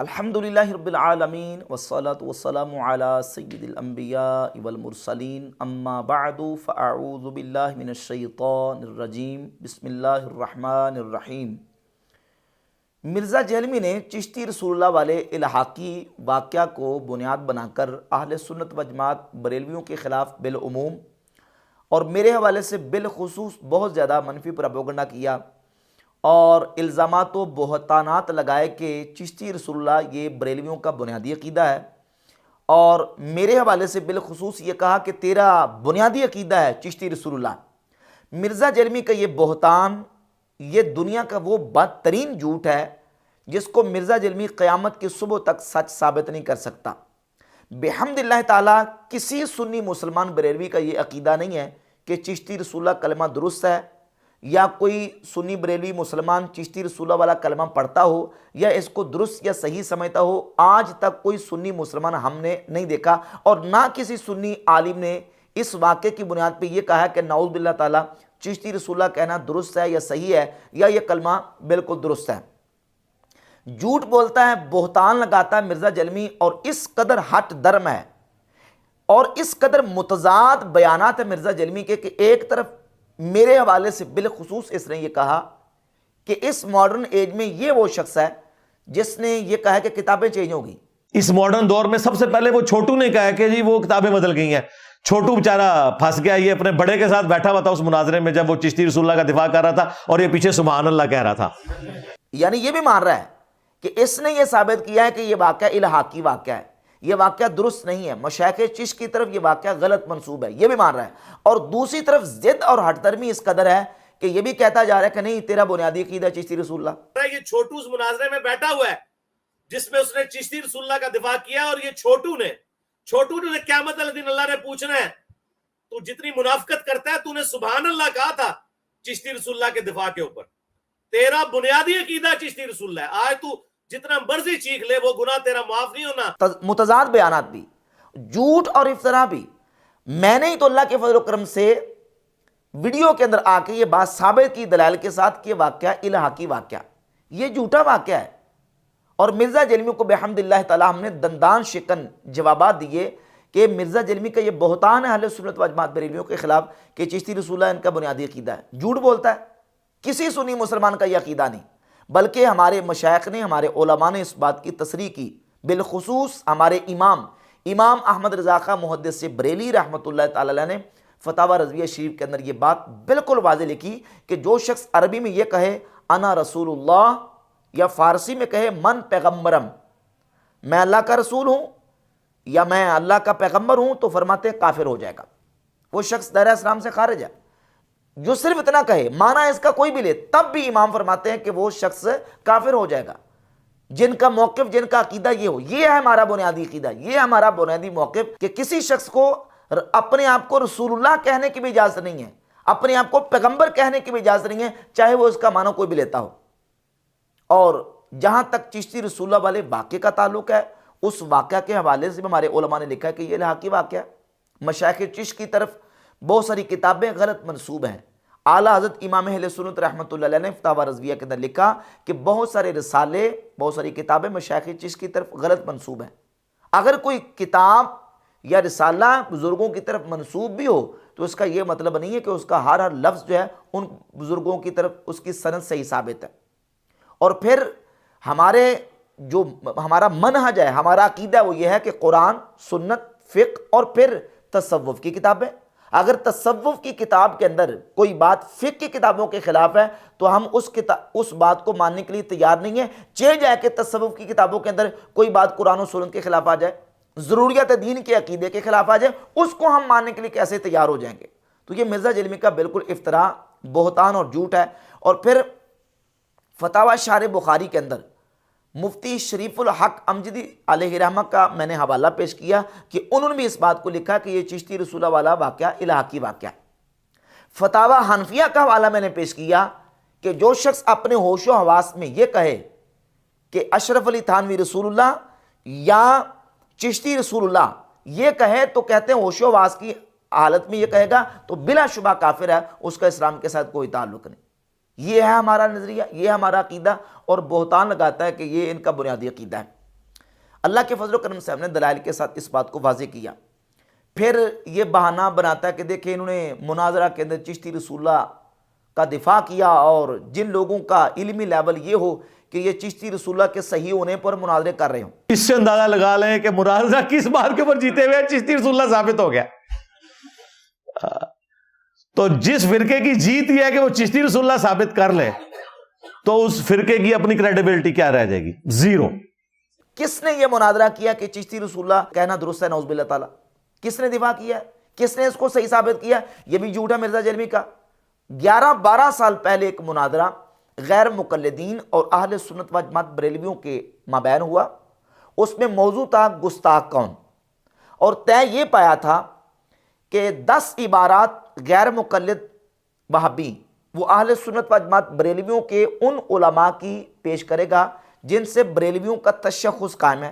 الحمدللہ رب العالمین والصلاة والسلام علی سید الانبیاء والمرسلین اما بعد فاعوذ باللہ من الشیطان الرجیم بسم اللہ الرحمن الرحیم۔ مرزا جہلمی نے چشتی رسول اللہ والے الحاقی واقعہ کو بنیاد بنا کر اہل سنت و جماعت بریلویوں کے خلاف بالعموم اور میرے حوالے سے بالخصوص بہت زیادہ منفی پروپیگنڈا کیا اور الزامات و بہتانات لگائے کہ چشتی رسول اللہ یہ بریلویوں کا بنیادی عقیدہ ہے، اور میرے حوالے سے بالخصوص یہ کہا کہ تیرا بنیادی عقیدہ ہے چشتی رسول اللہ۔ مرزا جہلمی کا یہ بہتان، یہ دنیا کا وہ بدترین جھوٹ ہے جس کو مرزا جہلمی قیامت کی صبح تک سچ ثابت نہیں کر سکتا۔ بحمد اللہ تعالیٰ کسی سنی مسلمان بریلوی کا یہ عقیدہ نہیں ہے کہ چشتی رسول اللہ کلمہ درست ہے، یا کوئی سنی بریلوی مسلمان چشتی رسول اللہ والا کلمہ پڑھتا ہو یا اس کو درست یا صحیح سمجھتا ہو۔ آج تک کوئی سنی مسلمان ہم نے نہیں دیکھا، اور نہ کسی سنی عالم نے اس واقعے کی بنیاد پہ یہ کہا کہ نعوذ باللہ تعالیٰ چشتی رسول اللہ کہنا درست ہے یا صحیح ہے، یا یہ کلمہ بالکل درست ہے۔ جھوٹ بولتا ہے، بہتان لگاتا ہے مرزا جہلمی، اور اس قدر ہٹ درم ہے اور اس قدر متضاد بیانات ہیں مرزا جہلمی کے کہ ایک طرف میرے حوالے سے بالخصوص اس نے یہ کہا کہ اس ماڈرن ایج میں یہ وہ شخص ہے جس نے یہ کہا کہ کتابیں چینج ہوگی۔ اس ماڈرن دور میں سب سے پہلے وہ چھوٹو نے کہا کہ جی وہ کتابیں بدل گئی ہیں۔ چھوٹو بیچارہ پھنس گیا، یہ اپنے بڑے کے ساتھ بیٹھا ہوا تھا اس مناظرے میں جب وہ چشتی رسول اللہ کا دفاع کر رہا تھا، اور یہ پیچھے سبحان اللہ کہہ رہا تھا۔ یعنی یہ بھی مان رہا ہے کہ اس نے یہ ثابت کیا ہے کہ یہ واقعہ الحاقی واقعہ ہے، یہ واقعہ درست نہیں ہے، مشائخ چشت کی طرف یہ واقعہ غلط منسوب ہے، یہ بھی مان رہا ہے۔ اور دوسری طرف ضد اور ہٹ درمی اس قدر ہے کہ یہ بھی کہتا جا رہا ہے کہ نہیں تیرا بنیادی عقیدہ چشتی رسول اللہ۔ یہ چھوٹو اس مناظرے میں بیٹھا ہوا ہے جس میں اس نے چشتی رسول اللہ کا دفاع کیا، اور یہ چھوٹو نے قیامت والے دن اللہ نے پوچھنا ہے تو جتنی منافقت کرتا ہے، تو نے سبحان اللہ کہا تھا چشتی رسول اللہ کے دفاع کے اوپر، تیرا بنیادی عقیدہ چشتی رسول اللہ ہے، آج تو جتنا مرضی چیخ لے وہ گناہ تیرا معاف نہیں ہونا۔ متضاد بیانات بھی، جھوٹ اور افطرا بھی۔ میں نے ہی تو اللہ کے فضل و کرم سے ویڈیو کے اندر آ کے یہ بات ثابت کی دلائل کے ساتھ کہ واقعہ الحاقی واقعہ، یہ جھوٹا واقعہ ہے، اور مرزا جہلمی کو بحمد اللہ تعالیٰ ہم نے دندان شکن جوابات دیے کہ مرزا جہلمی کا یہ بہتان ہے اہل سنت و جماعت بریلویوں کے خلاف کہ چشتی رسول اللہ ان کا بنیادی عقیدہ ہے۔ جھوٹ بولتا ہے، کسی سنی مسلمان کا یہ عقیدہ نہیں، بلکہ ہمارے مشائخ نے، ہمارے علماء نے اس بات کی تصریح کی، بالخصوص ہمارے امام احمد رضا خاں محدث بریلی رحمۃ اللہ تعالی علیہ نے فتاوی رضویہ شریف کے اندر یہ بات بالکل واضح لکھی کہ جو شخص عربی میں یہ کہے انا رسول اللہ، یا فارسی میں کہے من پیغمبرم، میں اللہ کا رسول ہوں یا میں اللہ کا پیغمبر ہوں، تو فرماتے ہیں کافر ہو جائے گا، وہ شخص دائرہ اسلام سے خارج ہے۔ جو صرف اتنا کہے، معنی اس کا کوئی بھی لے، تب بھی امام فرماتے ہیں کہ وہ شخص کافر ہو جائے گا۔ جن کا موقف، جن کا عقیدہ یہ ہو، یہ ہے ہمارا بنیادی عقیدہ، یہ ہے ہمارا بنیادی موقف کہ کسی شخص کو اپنے آپ کو رسول اللہ کہنے کی بھی اجازت نہیں ہے، اپنے آپ کو پیغمبر کہنے کی بھی اجازت نہیں ہے، چاہے وہ اس کا معنی کوئی بھی لیتا ہو۔ اور جہاں تک چشتی رسول اللہ والے واقعے کا تعلق ہے، اس واقعہ کے حوالے سے ہمارے علماء نے لکھا ہے کہ یہ الحاقی واقعہ ہے۔ مشائخ چشت کی طرف بہت ساری کتابیں غلط منسوب ہیں۔ اعلیٰ حضرت امام اہل سنت رحمۃ اللہ علیہ نے فتاوی رضویہ کے اندر لکھا کہ بہت سارے رسالے، بہت ساری کتابیں مشائخ چشت کی طرف غلط منسوب ہیں۔ اگر کوئی کتاب یا رسالہ بزرگوں کی طرف منسوب بھی ہو تو اس کا یہ مطلب نہیں ہے کہ اس کا ہر لفظ جو ہے ان بزرگوں کی طرف اس کی سند صحیح ثابت ہے۔ اور پھر ہمارا منہج ہے، ہمارا عقیدہ ہے، وہ یہ ہے کہ قرآن، سنت، فقہ اور پھر تصوف کی کتابیں۔ اگر تصوف کی کتاب کے اندر کوئی بات فقہ کی کتابوں کے خلاف ہے تو ہم اس بات کو ماننے کے لیے تیار نہیں ہیں، چاہے جائے کہ تصوف کی کتابوں کے اندر کوئی بات قرآن و سنت کے خلاف آ جائے، ضروریات دین کے عقیدے کے خلاف آ جائے، اس کو ہم ماننے کے لیے کیسے تیار ہو جائیں گے؟ تو یہ مرزا جہلمی کا بالکل افتراء، بہتان اور جھوٹ ہے۔ اور پھر فتاوی شارح بخاری کے اندر مفتی شریف الحق امجدی علیہ رحمہ کا میں نے حوالہ پیش کیا کہ انہوں نے بھی اس بات کو لکھا کہ یہ چشتی رسول اللہ والا واقعہ الحاقی واقعہ ہے۔ فتاوی حنفیہ کا حوالہ میں نے پیش کیا کہ جو شخص اپنے ہوش و حواس میں یہ کہے کہ اشرف علی تھانوی رسول اللہ یا چشتی رسول اللہ یہ کہے، تو کہتے ہیں ہوش و حواس کی حالت میں یہ کہے گا تو بلا شبہ کافر ہے، اس کا اسلام کے ساتھ کوئی تعلق نہیں۔ یہ ہے ہمارا نظریہ، یہ ہے ہمارا عقیدہ، اور بہتان لگاتا ہے کہ یہ ان کا بنیادی عقیدہ ہے۔ اللہ کے فضل و کرم سے ہم نے دلائل کے ساتھ اس بات کو واضح کیا. پھر یہ بہانہ بناتا ہے کہ دیکھیں انہوں نے مناظرہ کے اندر چشتی رسول اللہ کا دفاع کیا، اور جن لوگوں کا علمی لیول یہ ہو کہ یہ چشتی رسول اللہ کے صحیح ہونے پر مناظرے کر رہے ہوں. اس سے اندازہ لگا لیں کہ مناظرہ کس بات کے اوپر جیتے ہوئے چشتی رسول اللہ ثابت ہو گیا. تو جس فرقے کی جیت یہ ہے کہ وہ چشتی رسول اللہ ثابت کر لے تو اس فرقے کی اپنی کریڈیبلٹی کیا رہ جائے گی؟ زیرو. کس نے یہ مناظرہ کیا کہ چشتی رسول اللہ کہنا درست ہے؟ نعوذ باللہ تعالیٰ. کس نے دفاع کیا ہے؟ کس نے اس کو صحیح ثابت کیا؟ یہ بھی جھوٹ ہے مرزا جلمی کا. 11-12 سال پہلے ایک مناظرہ غیر مقلدین اور اہل سنت و جماعت بریلویوں کے مابین ہوا. اس میں موضوع تھا گستاخ کون، اور طے یہ پایا تھا کہ 10 عبارات غیر مقلد وہابی وہ اہل سنت و جماعت بریلویوں کے ان علماء کی پیش کرے گا جن سے بریلویوں کا تشخص قائم ہے،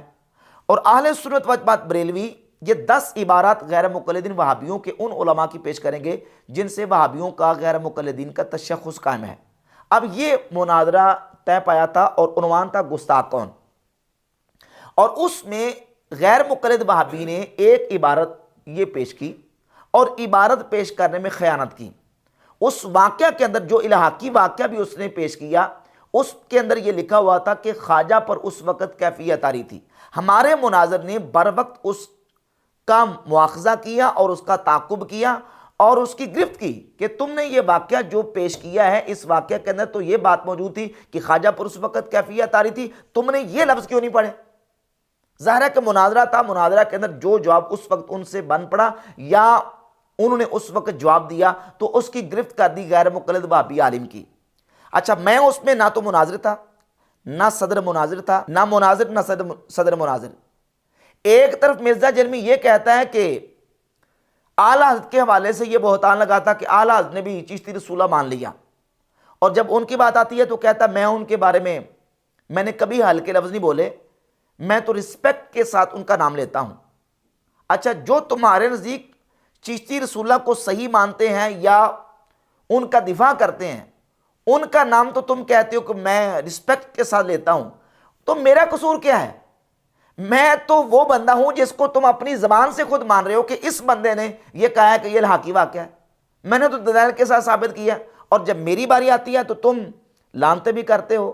اور اہل سنت و جماعت بریلوی یہ 10 عبارات غیر مقلدین وہابیوں کے ان علماء کی پیش کریں گے جن سے وہابیوں کا غیر مقلدین کا تشخص قائم ہے. اب یہ مناظرہ طے پایا تھا اور عنوان تھا گستاخ کون، اور اس میں غیر مقلد وہابی نے ایک عبارت یہ پیش کی اور عبارت پیش کرنے میں خیانت کی. اس واقعہ کے اندر جو الحاقی واقعہ بھی اس نے پیش کیا اس کے اندر یہ لکھا ہوا تھا کہ خواجہ پر اس وقت کیفیت آ رہی تھی. ہمارے مناظر نے بر وقت اس کا مواخذہ کیا اور اس کا تعاقب کیا اور اس کی گرفت کی کہ تم نے یہ واقعہ جو پیش کیا ہے اس واقعہ کے اندر تو یہ بات موجود تھی کہ خواجہ پر اس وقت کیفیت آ رہی تھی، تم نے یہ لفظ کیوں نہیں پڑھے؟ ظاہر ہے کہ مناظرہ تھا، مناظرہ کے اندر جو جواب اس وقت ان سے بن پڑا یا انہوں نے اس وقت جواب دیا تو اس کی گرفت کر دی غیر مقلد وہابی عالم کی. اچھا، میں اس میں نہ تو مناظر تھا، نہ صدر مناظر تھا، نہ مناظر نہ صدر مناظر. ایک طرف مرزا جلمی یہ کہتا ہے کہ اعلیٰ حضرت کے حوالے سے یہ بہتان لگاتا کہ اعلیٰ حضرت نے بھی چشتی رسول اللہ مان لیا، اور جب ان کی بات آتی ہے تو کہتا میں ان کے بارے میں نے کبھی ہلکے لفظ نہیں بولے، میں تو رسپیکٹ کے ساتھ ان کا نام لیتا ہوں. اچھا، جو تمہارے نزدیک چشتی رسول اللہ کو صحیح مانتے ہیں یا ان کا دفاع کرتے ہیں ان کا نام تو تم کہتے ہو کہ میں رسپیکٹ کے ساتھ لیتا ہوں، تو میرا قصور کیا ہے؟ میں تو وہ بندہ ہوں جس کو تم اپنی زبان سے خود مان رہے ہو کہ اس بندے نے یہ کہا ہے کہ یہ الحاقی واقعہ ہے. میں نے تو دلائل کے ساتھ ثابت کیا، اور جب میری باری آتی ہے تو تم لانتے بھی کرتے ہو.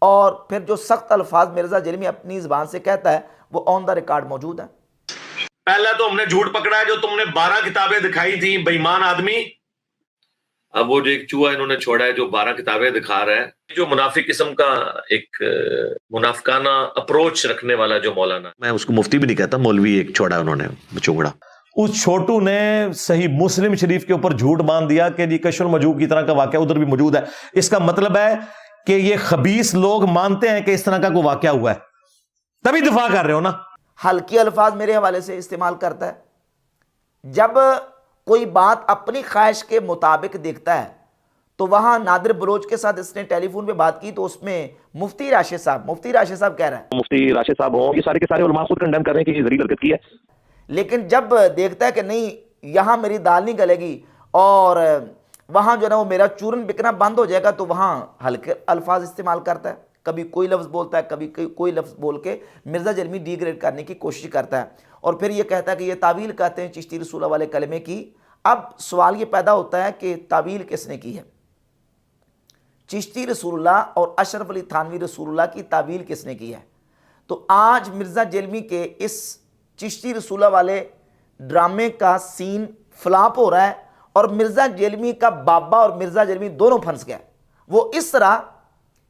اور پھر جو سخت الفاظ مرزا جلمی اپنی زبان سے کہتا ہے وہ آن دا ریکارڈ موجود ہے. پہلا تو ہم نے جھوٹ پکڑا ہے جو تم نے 12 کتابیں دکھائی تھی، بے ایمان آدمی. اب وہ جو ایک چوہا انہوں نے چھوڑا ہے جو 12 کتابیں دکھا رہا ہے، جو منافق قسم کا ایک منافقانہ اپروچ رکھنے والا جو مولانا، میں اس کو مفتی بھی نہیں کہتا، مولوی ایک چھوڑا انہوں نے چونگڑا. اس چھوٹو نے صحیح مسلم شریف کے اوپر جھوٹ باندھ دیا کہ جی کشف المجوب کی طرح کا واقعہ ادھر بھی موجود ہے. اس کا مطلب ہے کہ یہ خبیث لوگ مانتے ہیں کہ اس طرح کا کوئی واقعہ ہوا ہے، تبھی دفاع کر رہے ہو نا. ہلکی الفاظ میرے حوالے سے استعمال کرتا ہے. جب کوئی بات اپنی خواہش کے مطابق دیکھتا ہے تو وہاں نادر بلوچ کے ساتھ اس نے ٹیلی فون پہ بات کی تو اس میں مفتی راشد صاحب کہہ رہا ہے، مفتی راشد صاحب ہوں، یہ سارے کے سارے علماء خود کنڈیم کر رہے ہیں کہ یہ ذلیل حرکت کی ہے. لیکن جب دیکھتا ہے کہ نہیں یہاں میری دال نہیں گلے گی اور وہاں جو ہے نا وہ میرا چورن بکنا بند ہو جائے گا تو وہاں ہلکے الفاظ استعمال کرتا ہے. کبھی کوئی لفظ بولتا ہے، کبھی کوئی لفظ بول کے مرزا جلمی ڈی گریڈ کرنے کی کوشش کرتا ہے، اور پھر یہ کہتا ہے کہ یہ تعویل کہتے ہیں چشتی رسول اللہ والے کلمے کی. اب سوال یہ پیدا ہوتا ہے کہ تعویل کس نے کی ہے؟ چشتی رسول اللہ اور اشرف علی تھانوی رسول اللہ کی تعویل کس نے کی ہے؟ تو آج مرزا جلمی کے اس چشتی رسول اللہ والے ڈرامے کا سین فلاپ ہو رہا ہے، اور مرزا جلمی کا بابا اور مرزا جلمی دونوں پھنس گئے. وہ اس طرح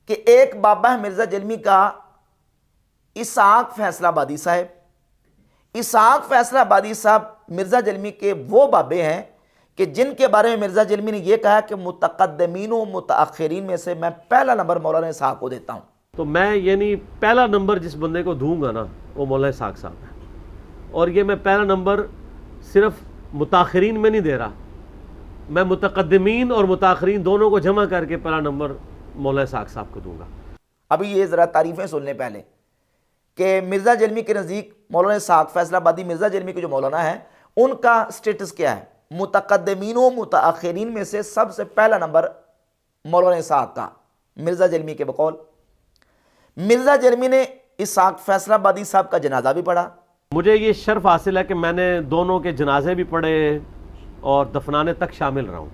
کہ ایک بابا ہے مرزا جلمی کا اسحاق فیصلہ آبادی صاحب. اسحاق فیصلہ آبادی صاحب مرزا جلمی کے وہ بابے ہیں کہ جن کے بارے میں مرزا جلمی نے یہ کہا کہ متقدمین و متاخرین میں سے میں پہلا نمبر مولانا اسحاق کو دیتا ہوں. تو میں یعنی پہلا نمبر جس بندے کو دوں گا نا وہ مولانا اسحاق صاحب ہے، اور یہ میں پہلا نمبر صرف متاخرین میں نہیں دے رہا، میں متقدمین اور متاخرین دونوں کو جمع کر کے پہلا نمبر مولانا اسحاق صاحب کو دوں گا. ابھی یہ ذرا تعریفیں سن لیں پہلے کہ مرزا جلمی کے نزدیک مولانا اسحاق فیصلہ آبادی مرزا جلمی کے جو مولانا ہیں ان کا سٹیٹس کیا ہے؟ متقدمین و متاخرین میں سے سب سے پہلا نمبر مولانا اسحاق کا مرزا جلمی کے بقول. مرزا جلمی نے اسحاق فیصلہ آبادی صاحب کا جنازہ بھی پڑھا. مجھے یہ شرف حاصل ہے کہ میں نے دونوں کے جنازے بھی پڑھے اور دفنانے تک شامل رہا ہوں.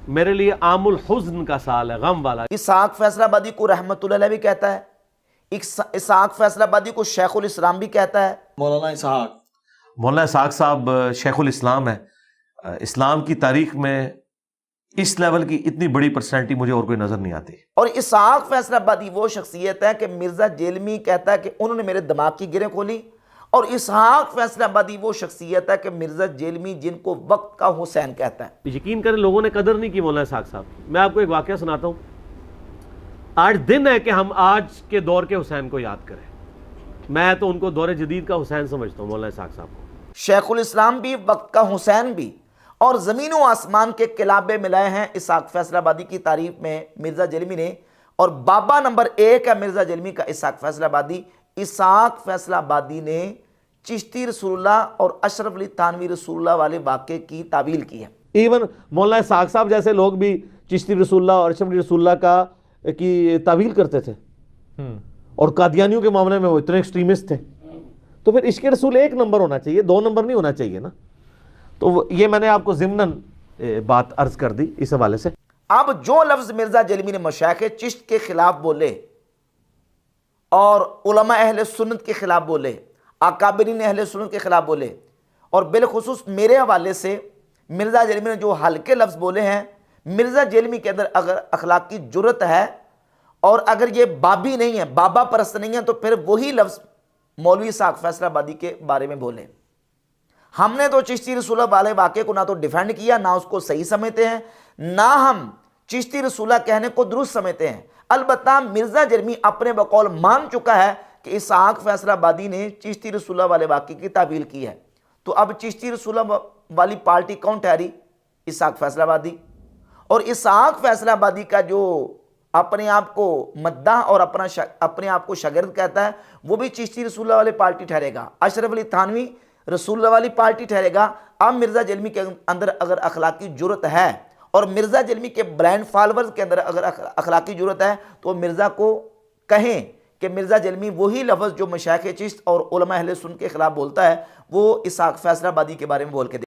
میرے لیے عام الحزن کا سال ہے، غم والا. اسحاق فیصلہ آبادی کو رحمت اللہ علیہ بھی کہتا ہے، اسحاق فیصلہ آبادی کو شیخ الاسلام بھی کہتا ہے. مولانا اسحاق صاحب شیخ الاسلام ہے. اسلام کی تاریخ میں اس لیول کی اتنی بڑی پرسنالٹی مجھے اور کوئی نظر نہیں آتی. اور اسحاق فیصلہ آبادی وہ شخصیت ہے کہ مرزا جیلمی کہتا ہے کہ انہوں نے میرے دماغ کی گرہیں کھولی، اور اسحاق فیصلہ آبادی وہ شخصیت ہے کہ مرزا جیلمی جن کو وقت کا حسین کہتا ہے. یقین کریں لوگوں نے قدر نہیں کی مولانا اسحاق صاحب کی. میں آپ کو ایک واقعہ سناتا ہوں. آج دن ہے کہ ہم آج کے دور کے حسین کو یاد کریں. میں تو ان کو دور جدید کا حسین سمجھتا ہوں، مولانا اسحاق صاحب کو. شیخ الاسلام بھی، وقت کا حسین بھی، اور زمین و آسمان کے قلابے ملائے ہیں اسحاق فیصلہ آبادی کی تعریف میں مرزا جیلمی نے. اور بابا نمبر 1 ہے مرزا جیلمی کا اسحاق فیصلہ آبادی. اسحاق فیصلہ آبادی نے چشتی رسول اللہ اور اشرف علی تھانوی رسول اللہ والے واقعے کی تعویل کی ہے. ایون مولانا اسحاق صاحب جیسے لوگ بھی چشتی رسول اللہ اور اشرف علی رسول اللہ کی تعویل کرتے تھے، اور قادیانیوں کے معاملے میں وہ اتنے ایکسٹریمسٹ تھے. تو پھر عشق رسول 1 نمبر ہونا چاہیے، 2 نمبر نہیں ہونا چاہیے نا. تو یہ میں نے آپ کو ضمناً بات عرض کر دی اس حوالے سے. اب جو لفظ مرزا جیلمی نے مشائخ چشت کے خلاف بولے اور علماء اہل سنت کے خلاف بولے، اکابرین اہل سنت کے خلاف بولے، اور بالخصوص میرے حوالے سے مرزا جیلمی نے جو ہلکے لفظ بولے ہیں، مرزا جیلمی کے اندر اگر اخلاقی جرت ہے اور اگر یہ بابی نہیں ہے، بابا پرست نہیں ہے، تو پھر وہی لفظ مولوی اسحاق فیصلہ آبادی کے بارے میں بولے. ہم نے تو چشتی رسول اللہ والے واقعے کو نہ تو ڈیفینڈ کیا، نہ اس کو صحیح سمجھتے ہیں، نہ ہم چشتی رسول اللہ کہنے کو درست سمجھتے ہیں. البتہ مرزا جیلمی اپنے بقول مان چکا ہے کہ اسحاق فیصلہ آبادی نے چشتی رسول اللہ والے واقعے کی تعویل کی ہے. تو اب چشتی رسول اللہ والی پارٹی کون ٹھہری؟ اسحاق فیصلہ آبادی. اور اسحاق فیصلہ آبادی کا جو اپنے آپ کو مداح اور اپنے آپ کو شاگرد کہتا ہے، وہ بھی چشتی رسول اللہ والی پارٹی ٹھہرے گا. اشرف علی تھانوی رسول اللہ والی پارٹی ٹھہرے گا. اب مرزا جیلمی کے اندر اگر اخلاقی جرت ہے اور مرزا جیلمی کے بلائنڈ فالورز کے اندر اگر اخلاقی جرت ہے، تو مرزا کو کہیں کہ مرزا جیلمی وہی لفظ جو مشائخ چشت اور علماء اہل سنت کے خلاف بولتا ہے، وہ اسحاق فیصلہ آبادی کے بارے میں بول کے